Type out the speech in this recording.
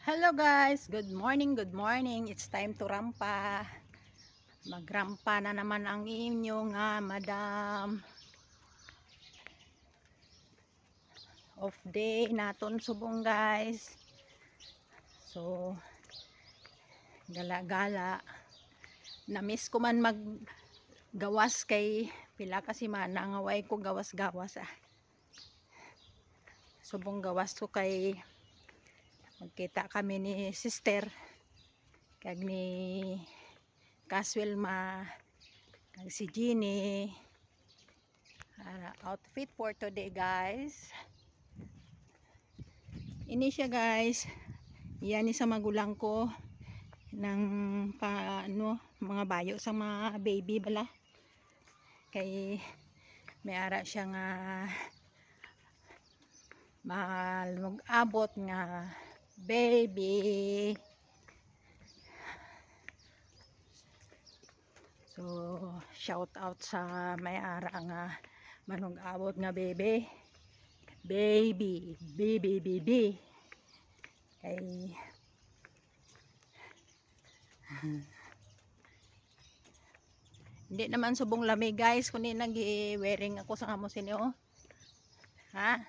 Hello guys, good morning, good morning. It's time to rampa. Magrampa na naman ang inyong madam. Off day naton subong guys. So gala-gala. Na-miss ko man maggawas kay pila kasi man nangaway ko gawas-gawas Subong gawas ko kay magkita kami ni sister kag ni Caswelma kag si Jeannie. Outfit for today guys. Ini siya guys. Yan sa magulang ko ng mga bayo sa mga baby bala. Kay may ara siya nga mag-abot nga baby. So shout out sa may ara nga manung-abot nga baby. Baby kay hindi naman subong lamig guys kundi nag-wearing ako sa kamo sinyo ha.